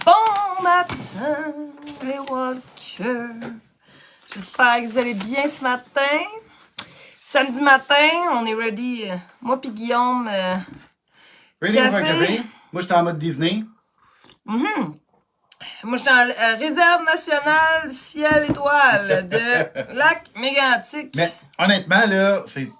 Bon matin, les walkers. J'espère que vous allez bien ce matin. Samedi matin, on est ready. Moi puis Guillaume. Ready pour un café? Moi, j'étais en mode Disney. Moi, je suis dans la réserve nationale ciel étoile de Lac Mégantic. Mais honnêtement, là, c'est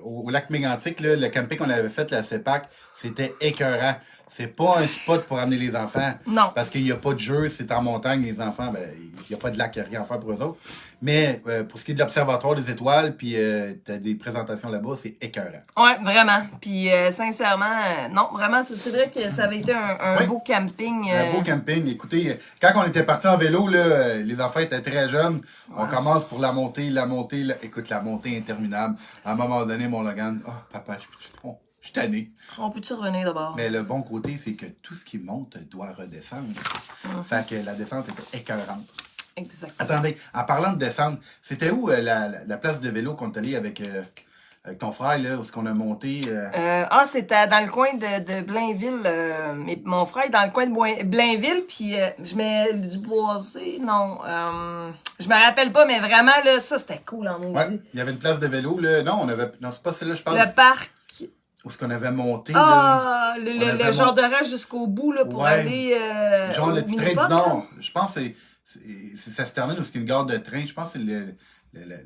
au lac Mégantic, là, le camping qu'on avait fait, la CEPAC, c'était écœurant. C'est pas un spot pour amener les enfants. Non. Parce qu'il n'y a pas de jeu, c'est en montagne, les enfants, ben, il n'y a pas de lac, il n'y a rien à faire pour eux autres. Mais pour ce qui est de l'Observatoire des étoiles, puis t'as des présentations là-bas, c'est écœurant. Ouais, vraiment. Puis sincèrement, non, vraiment, c'est vrai que ça avait été un beau camping. Un beau camping. Écoutez, quand on était partis en vélo, là, les enfants étaient très jeunes. Ouais. On commence pour la montée. Écoute, la montée interminable. À un moment donné, mon Logan, oh, papa, je suis tanné. On peut-tu revenir d'abord? Mais le bon côté, c'est que tout ce qui monte doit redescendre. Fait que la descente était écœurante. Exactement. Attendez, en parlant de descendre, c'était où la place de vélo qu'on est allé avec ton frère, là, où est-ce qu'on a monté? C'était dans le coin de Blainville. Mais mon frère est dans le coin de Blainville, puis je mets du boisé, non. Je me rappelle pas, mais vraiment, là, ça, c'était cool en maudit. Ouais, il y avait une place de vélo, là. Non, c'est pas celle-là, je pense. Le parc. Où est-ce qu'on avait monté, là. Le genre de rage jusqu'au bout, là, pour aller... genre le petit train du Nord. Je pense que ça se termine où c'est une gare de train. Je pense que c'est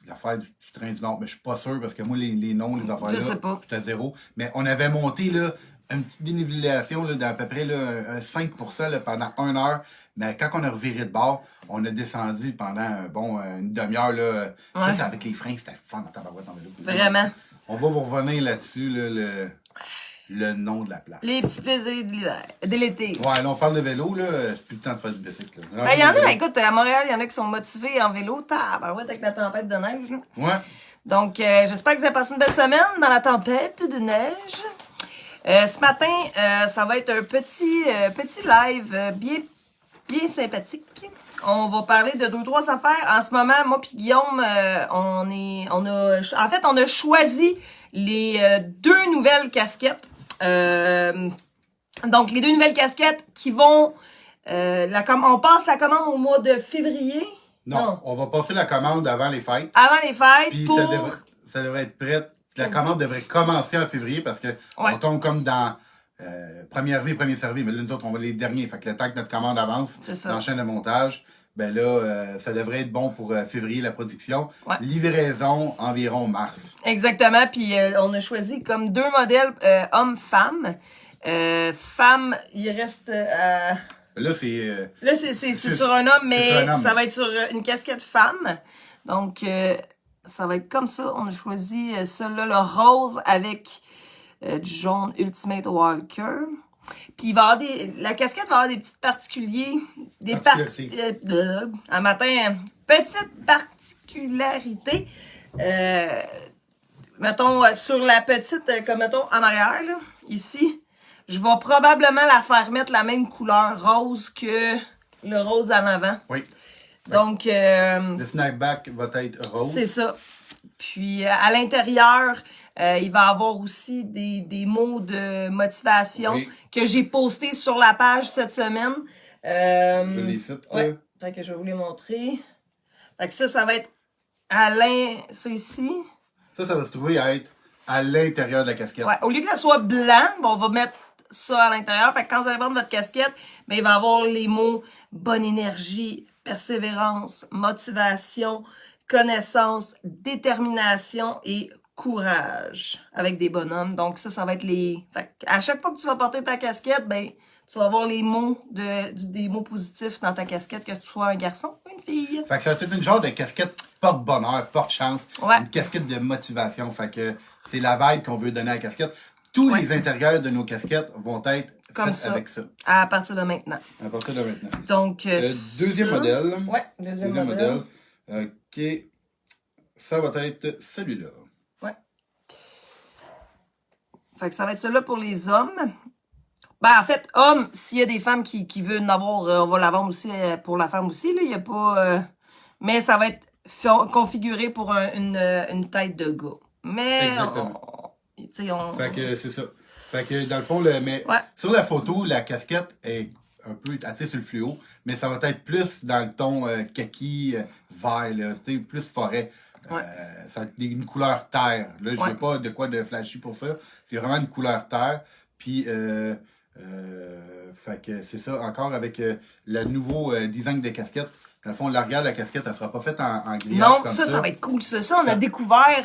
l'affaire du train du Nord. Mais je suis pas sûr, parce que moi, les noms, les affaires-là, je sais pas. tout à zéro. Mais on avait monté, là, une petite dénivellation, là, d'à peu près, là, un 5% là, pendant 1 heure. Mais quand on a reviré de bord, on a descendu pendant, une demi-heure, là. Ouais. Ça, avec les freins, c'était fun dans ta barouette en vélo. Vraiment. On va vous revenir là-dessus, là, le nom de la place. Les petits plaisirs de l'hiver, de l'été. Ouais, là, on parle de vélo, là, c'est plus le temps de faire du bicycle. Il y en a, écoute, à Montréal, il y en a qui sont motivés en vélo, tabarouette, avec la tempête de neige. Là. Ouais. Donc, j'espère que vous avez passé une belle semaine dans la tempête de neige. Ce matin, ça va être un petit live bien sympathique. On va parler de 2-3 affaires. En ce moment, moi puis Guillaume, on a choisi les 2 nouvelles casquettes. Donc, les 2 nouvelles casquettes qui vont... on passe la commande au mois de février. Non, on va passer la commande avant les fêtes. Avant les fêtes. Puis ça devrait être prêt. La commande devrait commencer en février parce que on tombe comme dans... premier arrivé, premier servi, mais là, nous autres, on va les derniers. Fait que le temps que notre commande avance dans la chaîne de montage, ben là, ça devrait être bon pour février, la production. Ouais. Livraison environ mars. Exactement. Puis on a choisi comme 2 modèles homme-femme. Femme, il reste... Là, c'est... Là, c'est sur un homme, mais ça va être sur une casquette femme. Donc, ça va être comme ça. On a choisi ça-là, le rose avec... du jaune Ultimate Walker. Puis il va avoir la casquette va avoir des petites un matin, petite particularité. Mettons, sur la petite, comme mettons, en arrière, là, ici, je vais probablement la faire mettre la même couleur rose que le rose en avant. Oui. Donc, le snackback va être rose. C'est ça. Puis, à l'intérieur, il va y avoir aussi des mots de motivation que j'ai postés sur la page cette semaine. Je les cite. Ouais. Fait que je vais vous les montrer. Fait que ça va être ça ici. Ça va se trouver à être à l'intérieur de la casquette. Ouais. Au lieu que ça soit blanc, on va mettre ça à l'intérieur. Fait que quand vous allez prendre votre casquette, ben, il va y avoir les mots bonne énergie, persévérance, motivation, connaissance, détermination et courage avec des bonhommes. Donc ça va être les... Fait à chaque fois que tu vas porter ta casquette, ben tu vas avoir les mots des mots positifs dans ta casquette, que tu sois un garçon ou une fille. Fait que ça va être une genre de casquette porte-bonheur, porte-chance, ouais. Une casquette de motivation. Fait que c'est la vibe qu'on veut donner à la casquette. Tous les intérieurs de nos casquettes vont être comme faits ça, avec ça. À partir de maintenant. À partir de maintenant. Donc, deuxième modèle. Ouais, deuxième modèle. OK. Ça va être celui-là. Ouais. Fait que ça va être celui-là pour les hommes. Ben, en fait, homme, s'il y a des femmes qui veulent en avoir, on va la vendre aussi pour la femme aussi. Il n'y a pas... mais ça va être configuré pour une tête de gars. Mais... Exactement. Fait que c'est ça. Fait que dans le fond, sur la photo, la casquette est un peu attiré sur le fluo, mais ça va être plus dans le ton kaki, vert, là, plus forêt. Ça va être une couleur terre. Là, je veux pas de quoi de flashy pour ça. C'est vraiment une couleur terre. Puis, fait que c'est ça, encore avec le nouveau design de casquette. Dans le fond, l'arrière de la casquette, elle sera pas faite en grillage non, comme ça va être cool. Ça, on a découvert...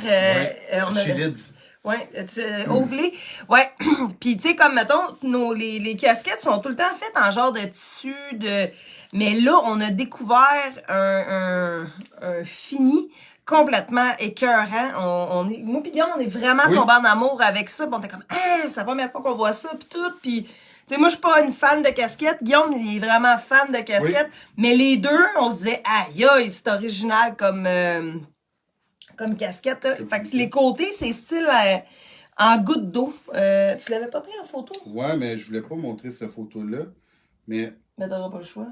chez Lids. Ouais, ovelé. Ouais. Puis, tu sais, comme, mettons, les casquettes sont tout le temps faites en genre de tissu, mais là, on a découvert un fini complètement écœurant. Moi pis Guillaume, on est vraiment tombés en amour avec ça. Pis on était comme, c'est la première fois qu'on voit ça, pis tout. Pis, tu sais, moi, je suis pas une fan de casquettes. Guillaume, il est vraiment fan de casquettes. Mais les deux, on se disait, aïe, c'est original comme casquette, là. Fait que les côtés, c'est style en goutte d'eau. Tu l'avais pas pris en photo? Ouais, mais je voulais pas montrer cette photo-là. Mais t'auras pas le choix.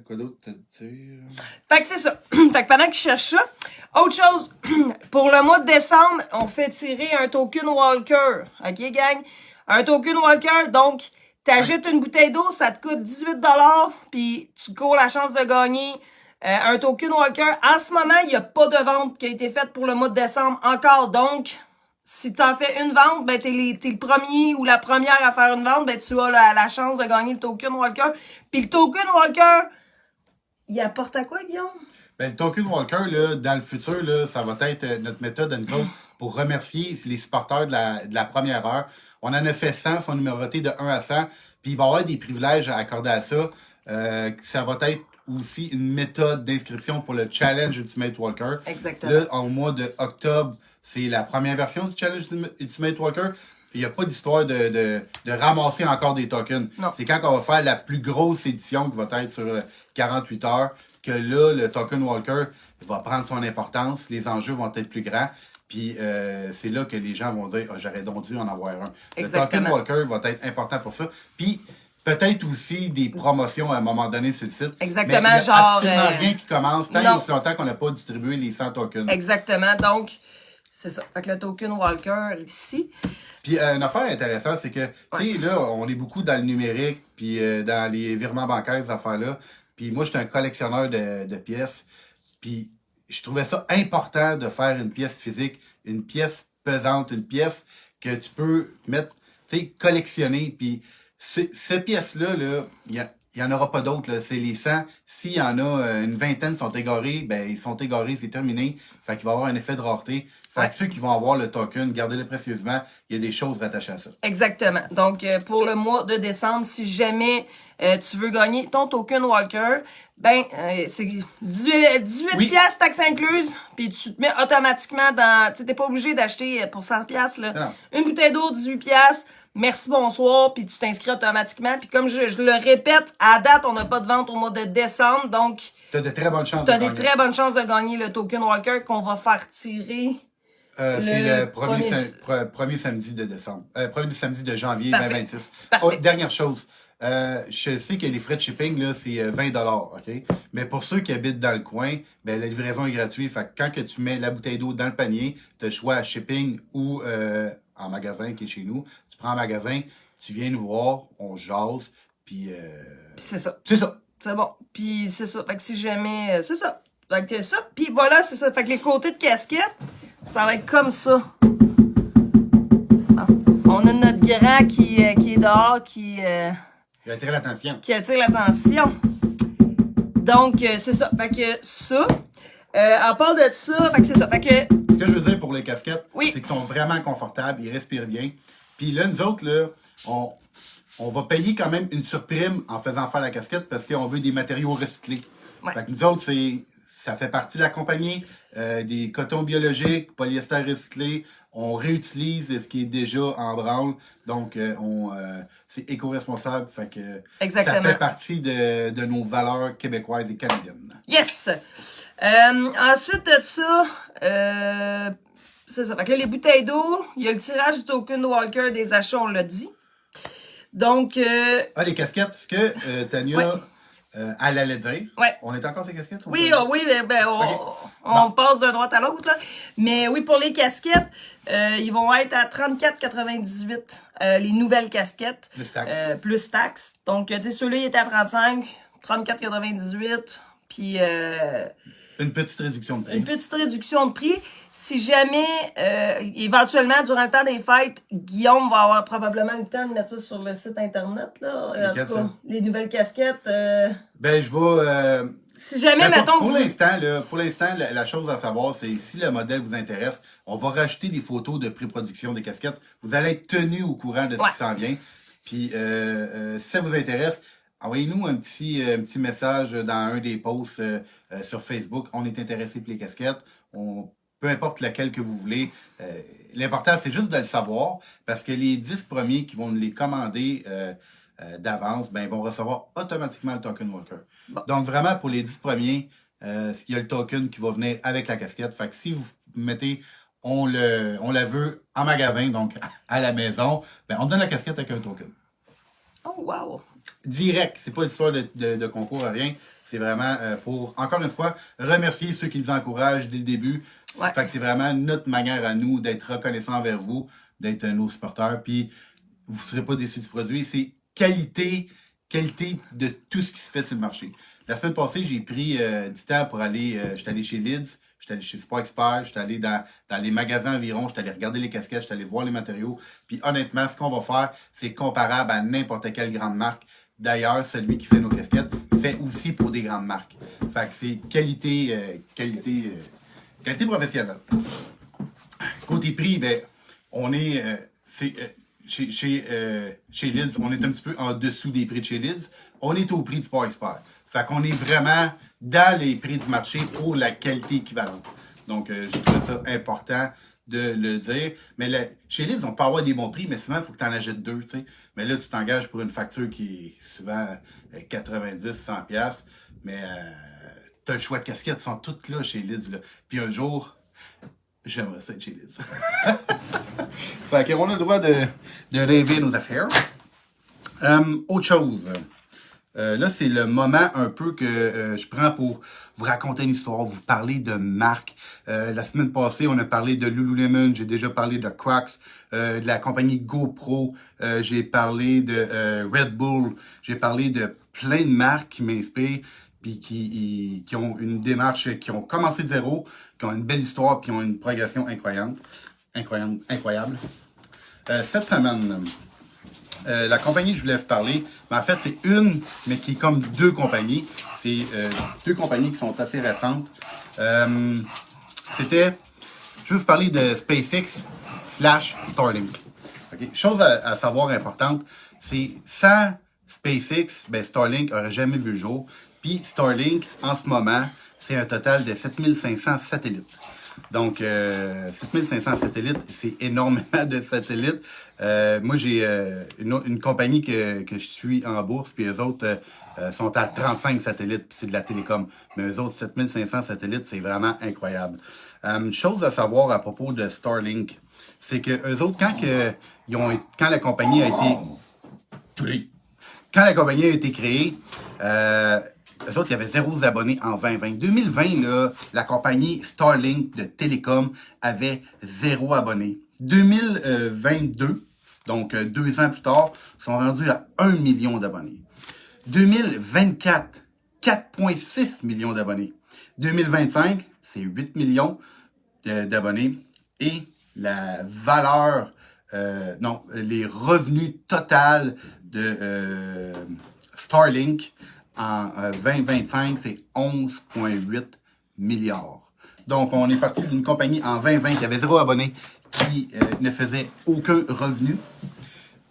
Quoi d'autre à dire? Fait que c'est ça. Fait que pendant qu'il cherche ça, autre chose, pour le mois de décembre, on fait tirer un token Walker. OK, gang? Un token Walker, donc, t'achètes une bouteille d'eau, ça te coûte 18 $, puis tu cours la chance de gagner un token Walker. En ce moment, il n'y a pas de vente qui a été faite pour le mois de décembre encore, donc... Si t'en fais une vente, ben t'es le premier ou la première à faire une vente, ben tu as la chance de gagner le token Walker. Puis le token Walker, il apporte à quoi, Guillaume? Ben, le token Walker, là, dans le futur, là, ça va être notre méthode à nous autres pour remercier les supporters de la première heure. On en a fait 100, sont numérotés de 1 à 100, puis il va y avoir des privilèges à accorder à ça. Ça va être aussi une méthode d'inscription pour le Challenge Ultimate Walker. Exactement. Là, au mois d'octobre, c'est la première version du Challenge Ultimate Walker. Il n'y a pas d'histoire de ramasser encore des tokens. C'est quand on va faire la plus grosse édition qui va être sur 48 heures que là, le token Walker va prendre son importance. Les enjeux vont être plus grands. Puis c'est là que les gens vont dire j'aurais donc dû en avoir un. Exactement. Le token Walker va être important pour ça. Puis peut-être aussi des promotions à un moment donné sur le site. Exactement, mais il y a genre... absolument rien qui commence tant et aussi longtemps qu'on n'a pas distribué les 100 tokens. Exactement, donc c'est ça. Fait que le token Walker ici. Puis une affaire intéressante, c'est que, tu sais, là, on est beaucoup dans le numérique, puis dans les virements bancaires, ces affaires-là. Puis moi, j'étais un collectionneur de pièces. Puis je trouvais ça important de faire une pièce physique, une pièce pesante, une pièce que tu peux mettre, tu sais, collectionner. Puis cette pièce-là, là, il n'y en aura pas d'autres. C'est les 100. S'il y en a une vingtaine sont égarés, ben ils sont égarés, c'est terminé. Fait qu'il va y avoir un effet de rareté. Fait que ceux qui vont avoir le token, gardez-le précieusement. Il y a des choses rattachées à ça. Exactement. Donc, pour le mois de décembre, si jamais tu veux gagner ton token Walker, ben c'est 18 piastres taxes incluses, puis tu te mets automatiquement dans... Tu sais, t'es pas obligé d'acheter pour 100 piastres, là. Non. Une bouteille d'eau, 18 piastres. Merci, bonsoir, puis tu t'inscris automatiquement. Puis comme je le répète, à date, on n'a pas de vente au mois de décembre, donc... T'as de très bonnes chances de gagner. T'as des très bonnes chances de gagner le token Walker qu'on va faire tirer... c'est le premier samedi de décembre. Premier samedi de janvier 2026. Parfait. Oh, dernière chose. Je sais que les frais de shipping, là, c'est 20 $, OK? Mais pour ceux qui habitent dans le coin, ben, la livraison est gratuite. Fait que quand que tu mets la bouteille d'eau dans le panier, tu as le choix à shipping ou en magasin qui est chez nous. Tu prends en magasin, tu viens nous voir, on jase, puis c'est ça. C'est ça. C'est bon. Puis c'est ça. Fait que si jamais... c'est ça. Fait que ça. Puis voilà, c'est ça. Fait que les côtés de casquette, ça va être comme ça. Bon. On a notre grand qui est dehors, qui attire l'attention. Qui attire l'attention. Donc, c'est ça. Fait que ça. On parle de ça. Fait que c'est ça. Fait que... Ce que je veux dire pour les casquettes, c'est qu'ils sont vraiment confortables, ils respirent bien. Puis là, nous autres, là, on va payer quand même une surprime en faisant faire la casquette parce qu'on veut des matériaux recyclés. Ouais. Fait que nous autres, ça fait partie de la compagnie, des cotons biologiques, polyester recyclé. On réutilise ce qui est déjà en branle. Donc, c'est éco-responsable. Fait que exactement. Ça fait partie de nos valeurs québécoises et canadiennes. Yes! Ensuite de ça, c'est ça. Fait que là, les bouteilles d'eau, il y a le tirage du token Walker des achats, on l'a dit. Donc... les casquettes, ce que Tania Elle allait dire. Ouais. On est encore ces casquettes? Oui, on passe d'un droite à l'autre. Mais oui, pour les casquettes, ils vont être à 34,98 les nouvelles casquettes. Plus taxes. Plus taxes. Donc, tu sais, ceux-là, ils étaient à 35, 34,98. Puis... une petite réduction de prix. Une petite réduction de prix. Si jamais, éventuellement, durant le temps des fêtes, Guillaume va avoir probablement le temps de mettre ça sur le site Internet. Là. En tout cas, les nouvelles casquettes. Ben, je vais... si jamais, mettons... Pour l'instant, la chose à savoir, c'est si le modèle vous intéresse, on va rajouter des photos de pré-production des casquettes. Vous allez être tenu au courant de ce qui s'en vient. Puis, si ça vous intéresse, envoyez-nous un petit message dans un des posts sur Facebook. On est intéressé pour les casquettes. Peu importe laquelle que vous voulez. L'important, c'est juste de le savoir parce que les 10 premiers qui vont nous les commander d'avance, ben, ils vont recevoir automatiquement le token Walker. Bon. Donc, vraiment, pour les 10 premiers, il y a le token qui va venir avec la casquette. Fait que si vous mettez on la veut en magasin, donc à la maison, ben, on donne la casquette avec un token. Oh, wow! Direct, c'est pas une histoire de concours à rien, c'est vraiment pour, encore une fois, remercier ceux qui nous encouragent dès le début. Ouais. Fait que c'est vraiment notre manière à nous d'être reconnaissants envers vous, d'être nos supporters, puis vous ne serez pas déçus du produit. C'est qualité de tout ce qui se fait sur le marché. La semaine passée, j'ai pris du temps pour aller, j'étais allé chez Lids, j'étais allé chez Sport Expert, j'étais allé dans les magasins environ, j'étais allé regarder les casquettes, j'étais allé voir les matériaux. Puis honnêtement, ce qu'on va faire, c'est comparable à n'importe quelle grande marque. D'ailleurs, celui qui fait nos casquettes fait aussi pour des grandes marques. Fait que c'est qualité professionnelle. Côté prix, ben, on est chez Lids, on est un petit peu en dessous des prix de chez Lids. On est au prix du Sport Expert. Fait qu'on est vraiment dans les prix du marché pour la qualité équivalente. Donc, je trouve ça important de le dire. Mais chez Lids, on peut avoir des bons prix, mais souvent, il faut que tu en achètes deux. T'sais. Mais là, tu t'engages pour une facture qui est souvent 90, 100$. Mais tu as le choix de casquettes, sont toutes là chez Lids. Là. Puis un jour, j'aimerais ça être chez Lids. Fait qu'on a le droit de rêver nos affaires. Autre chose. Là, c'est le moment un peu que je prends pour vous raconter une histoire, vous parler de marque. La semaine passée, on a parlé de Lululemon, j'ai déjà parlé de Crocs, de la compagnie GoPro, j'ai parlé de Red Bull, j'ai parlé de plein de marques qui m'inspirent, puis qui ont une démarche, qui ont commencé de zéro, qui ont une belle histoire, puis qui ont une progression incroyable. Cette semaine... la compagnie que je voulais vous parler, mais en fait, c'est une, mais qui est comme deux compagnies. C'est deux compagnies qui sont assez récentes. Je vais vous parler de SpaceX / Starlink. Okay? Chose à savoir importante, c'est sans SpaceX, ben Starlink n'aurait jamais vu le jour. Puis Starlink, en ce moment, c'est un total de 7500 satellites. Donc, 7500 satellites, c'est énormément de satellites. Moi, j'ai une compagnie que je suis en bourse, puis eux autres sont à 35 satellites, puis c'est de la télécom. Mais eux autres, 7500 satellites, c'est vraiment incroyable. Chose à savoir à propos de Starlink, c'est que eux autres, quand la compagnie a été créée, eux autres, il y avait 0 abonnés en 2020. 2020, là, la compagnie Starlink de Télécom avait 0 abonnés. 2022, donc 2 ans plus tard, sont rendus à 1 million d'abonnés. 2024, 4,6 millions d'abonnés. 2025, c'est 8 millions d'abonnés. Et la valeur, les revenus total de Starlink en 2025, c'est 11,8 milliards. Donc, on est parti d'une compagnie en 2020 qui avait 0 abonnés, qui ne faisait aucun revenu.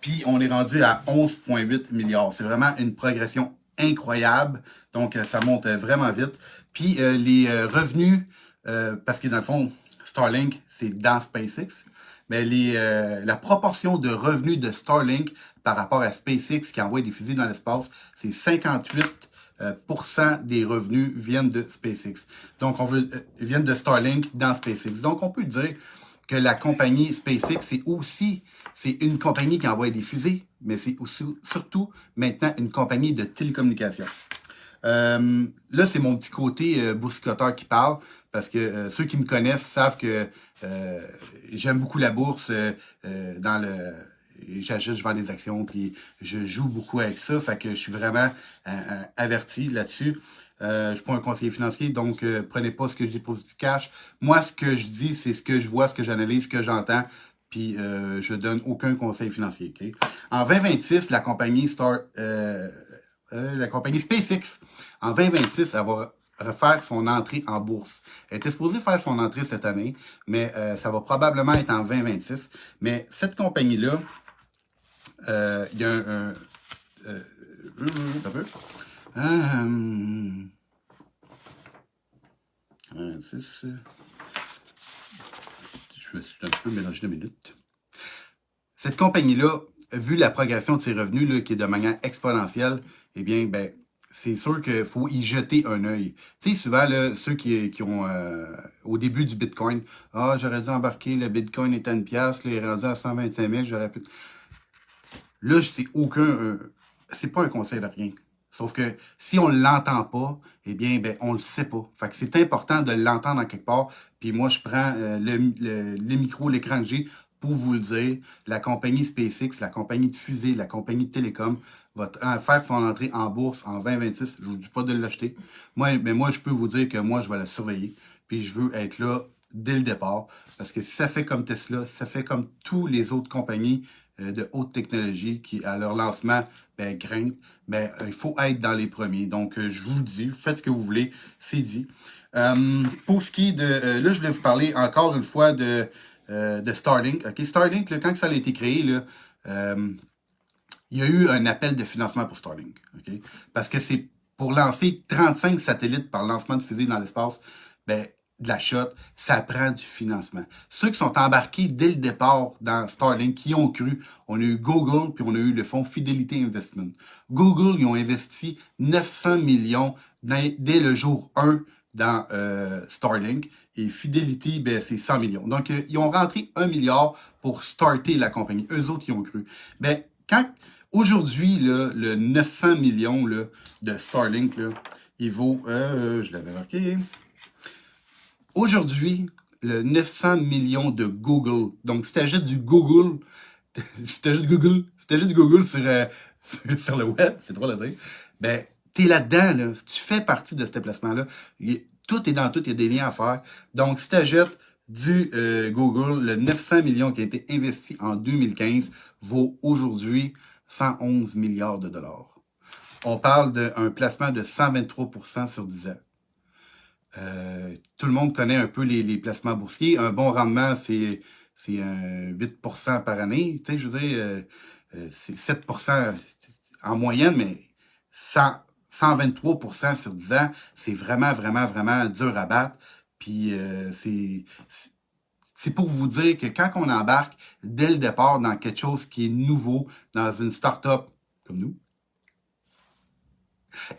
Puis, on est rendu à 11,8 milliards. C'est vraiment une progression incroyable. Donc, ça monte vraiment vite. Puis, les revenus, parce que dans le fond, Starlink, c'est dans SpaceX. Mais la proportion de revenus de Starlink par rapport à SpaceX qui envoie des fusées dans l'espace, c'est 58% des revenus viennent de SpaceX. Donc, viennent de Starlink dans SpaceX. Donc, on peut dire que la compagnie SpaceX, c'est une compagnie qui envoie des fusées, mais c'est aussi, surtout maintenant une compagnie de télécommunications. Là, c'est mon petit côté boursicoteur qui parle, parce que ceux qui me connaissent savent que j'aime beaucoup la bourse. J'achète, je vends des actions, puis je joue beaucoup avec ça, fait que je suis vraiment averti là-dessus. Je suis pas un conseiller financier, donc prenez pas ce que je dis pour du cash. Moi, ce que je dis, c'est ce que je vois, ce que j'analyse, ce que j'entends, puis je donne aucun conseil financier. Okay? En 2026, la compagnie SpaceX, en 2026, elle va refaire son entrée en bourse. Elle était supposée faire son entrée cette année, mais ça va probablement être en 2026. Mais cette compagnie-là, il y a un peu. 26. Je me suis un peu mélangé de minutes. Cette compagnie-là, vu la progression de ses revenus, là, qui est de manière exponentielle, eh bien, ben, c'est sûr qu'il faut y jeter un œil. Tu sais, souvent, là, ceux qui ont, au début du Bitcoin, « Ah, j'aurais dû embarquer, le Bitcoin est à 1$, là, il est rendu à 125 000, j'aurais pu... » Là, c'est pas un conseil de rien. Sauf que si on ne l'entend pas, eh bien, ben, on le sait pas. Fait que c'est important de l'entendre en quelque part. Puis moi, je prends le micro, l'écran que j'ai pour vous le dire. La compagnie SpaceX, la compagnie de fusée, la compagnie de télécom va faire son entrée en bourse en 2026. Je vous dis pas de l'acheter. Moi, je peux vous dire que moi, je vais la surveiller. Puis je veux être là dès le départ. Parce que si ça fait comme Tesla, si ça fait comme toutes les autres compagnies de haute technologie qui, à leur lancement, grimpent, il faut être dans les premiers. Donc, je vous le dis, faites ce que vous voulez, c'est dit. Pour ce qui est de... là, je voulais vous parler encore une fois de Starlink. Okay? Starlink, là, quand ça a été créé, là, il y a eu un appel de financement pour Starlink. Okay? Parce que c'est pour lancer 35 satellites par lancement de fusée dans l'espace, de la shot, ça prend du financement. Ceux qui sont embarqués dès le départ dans Starlink, qui ont cru, on a eu Google, puis on a eu le fonds Fidelity Investment. Google, ils ont investi 900 millions dès le jour 1 dans Starlink, et Fidelity, c'est 100 millions. Donc, ils ont rentré 1 milliard pour starter la compagnie. Eux autres, ils ont cru. Aujourd'hui, là, le 900 millions là, de Starlink, là, il vaut, je l'avais marqué, aujourd'hui, le 900 millions de Google. Donc, si tu achètes du Google, si tu achètes du Google sur le web, c'est drôle à dire, t'es là-dedans, là. Tu fais partie de ce déplacement-là. Tout est dans tout, il y a des liens à faire. Donc, si tu achètes du Google, le 900 millions qui a été investi en 2015 vaut aujourd'hui 111 milliards de dollars. On parle d'un placement de 123% sur 10 ans. Tout le monde connaît un peu les placements boursiers. Un bon rendement, c'est 8% par année. Tu sais, je veux dire, c'est 7% en moyenne, mais 123% sur 10 ans, c'est vraiment, vraiment, vraiment dur à battre. Puis c'est pour vous dire que quand on embarque dès le départ dans quelque chose qui est nouveau, dans une start-up comme nous,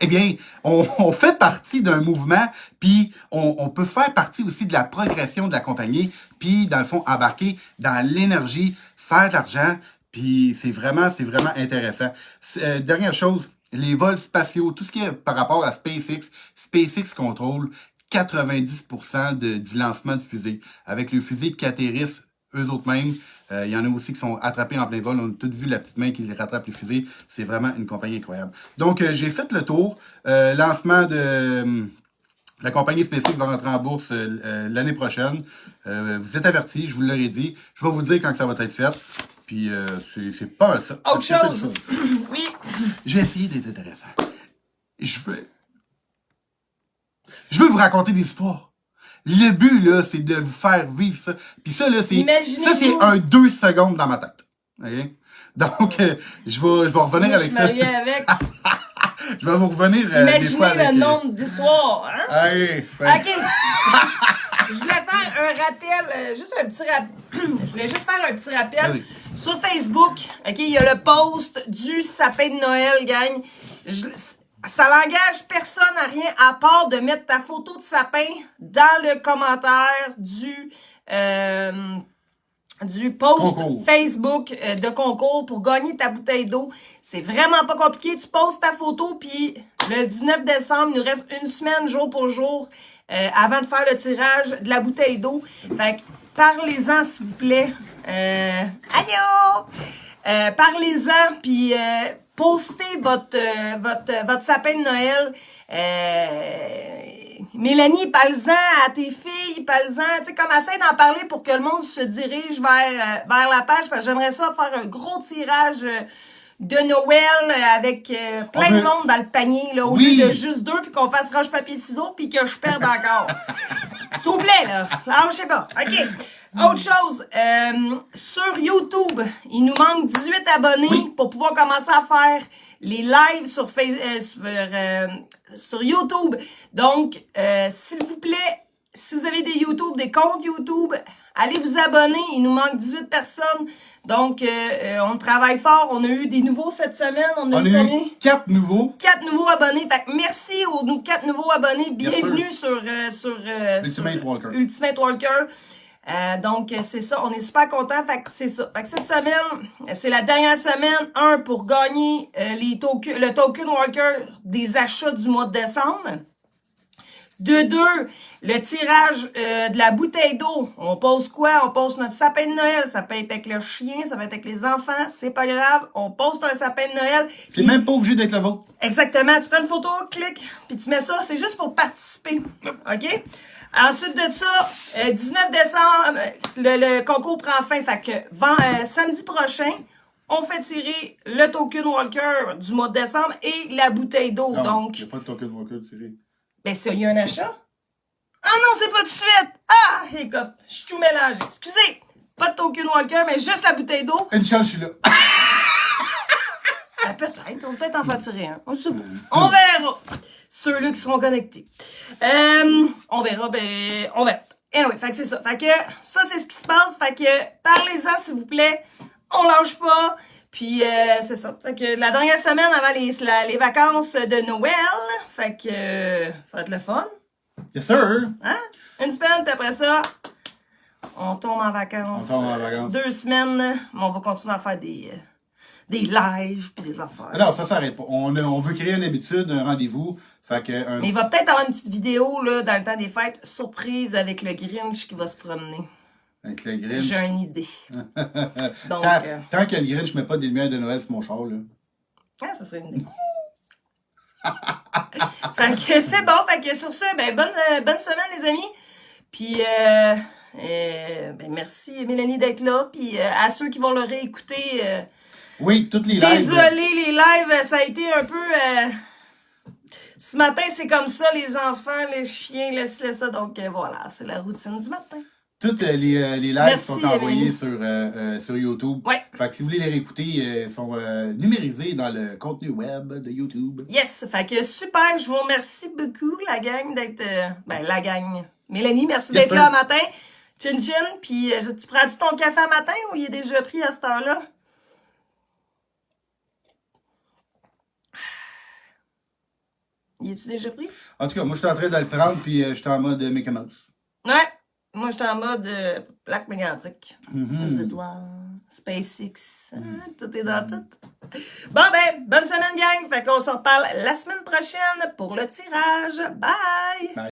eh bien, on fait partie d'un mouvement, puis on peut faire partie aussi de la progression de la compagnie, puis dans le fond, embarquer dans l'énergie, faire de l'argent, puis c'est vraiment intéressant. Dernière chose, les vols spatiaux, tout ce qui est par rapport à SpaceX, SpaceX contrôle 90% du lancement de fusées. Avec les fusées qui atterrissent eux autres mêmes, il y en a aussi qui sont attrapés en plein vol. On a tous vu la petite main qui rattrape les fusées. C'est vraiment une compagnie incroyable. Donc, j'ai fait le tour. Lancement de la compagnie SpaceX va rentrer en bourse l'année prochaine. Vous êtes avertis, je vous l'aurais dit. Je vais vous dire quand ça va être fait. Puis, c'est pas ça. Autre chose. Oui. J'ai essayé d'être intéressant. Je veux vous raconter des histoires. Le but, là, c'est de vous faire vivre ça. Puis ça, là, c'est un 2 secondes dans ma tête. Okay? Donc, je vais revenir avec ça. Avec. Je vais vous revenir imaginez des fois avec... le nombre d'histoires, hein? Allez, OK. Je voulais faire un rappel, je voulais juste faire un petit rappel. Vas-y. Sur Facebook, OK, il y a le post du sapin de Noël, gang. Ça n'engage personne à rien à part de mettre ta photo de sapin dans le commentaire du post Facebook de concours pour gagner ta bouteille d'eau. C'est vraiment pas compliqué. Tu poses ta photo, puis Le 19 décembre, il nous reste une semaine, jour pour jour, avant de faire le tirage de la bouteille d'eau. Fait que parlez-en, s'il vous plaît. Allô? Parlez-en, puis postez votre sapin de Noël. Mélanie, parle-en à tes filles, parle-en, tu sais, comme essaie d'en parler pour que le monde se dirige vers la page, parce que j'aimerais ça faire un gros tirage de Noël avec plein de monde dans le panier, là, au lieu de juste 2, puis qu'on fasse roche-papier-ciseaux, puis que je perde encore. S'il vous plaît, là. Alors, je sais pas. OK. Autre chose, sur YouTube, il nous manque 18 abonnés pour pouvoir commencer à faire les lives sur YouTube. Donc, s'il vous plaît, si vous avez des comptes YouTube, allez vous abonner. Il nous manque 18 personnes. Donc, on travaille fort. On a eu des nouveaux cette semaine. On a eu 4 nouveaux. 4 nouveaux abonnés. Fait que merci aux 4 nouveaux abonnés. Bienvenue sur Ultimate Walker. Donc, c'est ça. On est super contents. Fait que c'est ça. Fait que cette semaine, c'est la dernière semaine. Pour gagner le token Walker des achats du mois de décembre. De 2, le tirage de la bouteille d'eau. On pose quoi? On pose notre sapin de Noël. Ça peut être avec le chien, ça peut être avec les enfants. C'est pas grave. On pose un sapin de Noël. C'est même pas obligé d'être le vôtre. Exactement. Tu prends une photo, clique, puis tu mets ça. C'est juste pour participer. OK? Ensuite de ça, 19 décembre, le concours prend fin. Fait que samedi prochain, on fait tirer le token Walker du mois de décembre et la bouteille d'eau. Donc, il n'y a pas de token Walker tiré. Ben, il y a un achat? Ah non, c'est pas tout de suite! Ah, écoute, je suis tout mélangé. Excusez, pas de token Walker, mais juste la bouteille d'eau. Une chance, je suis là. Ben, peut-être, on va peut-être en faire tirer un. On verra. Ceux-là qui seront connectés. On verra, on verra. Anyway, fait que c'est ça. Fait que ça, c'est ce qui se passe. Fait que parlez-en, s'il vous plaît. On lâche pas. Puis, c'est ça. Fait que la dernière semaine avant les vacances de Noël, fait que ça va être le fun. Yes, sir. Hein? Une semaine, puis après ça, on tombe en vacances. 2 semaines, mais on va continuer à faire des lives puis des affaires. Alors, ça s'arrête pas. On veut créer une habitude, un rendez-vous. Fait que, mais il va peut-être avoir une petite vidéo là, dans le temps des fêtes, surprise avec le Grinch qui va se promener. Avec le Grinch. J'ai une idée. Donc, tant que le Grinch ne met pas des lumières de Noël sur mon char, là. Ah, ça serait une idée. Fait que c'est bon. Fait que sur ça, ben, bonne semaine, les amis. Puis, ben, merci, Mélanie, d'être là. Puis, à ceux qui vont le réécouter. Oui, toutes les lives. Désolé, les lives, ça a été un peu. Ce matin, c'est comme ça, les enfants, les chiens, laisse ça. Donc, voilà, c'est la routine du matin. Toutes les lives sont envoyés sur YouTube. Ouais. Fait que si vous voulez les réécouter, sont numérisés dans le contenu web de YouTube. Yes. Fait que super. Je vous remercie beaucoup, la gang, d'être... la gang. Mélanie, merci d'être là le matin. Chin chin. Puis, tu prends-tu ton café à matin ou il est déjà pris à cette heure-là? Il est-tu déjà pris? En tout cas, moi, je suis en train de le prendre, puis je suis en mode Mickey Mouse. Ouais. Moi, j'étais en mode plaque mégantique. Les étoiles, SpaceX, tout est dans tout. Bon, ben, bonne semaine, gang. Fait qu'on se reparle la semaine prochaine pour le tirage. Bye!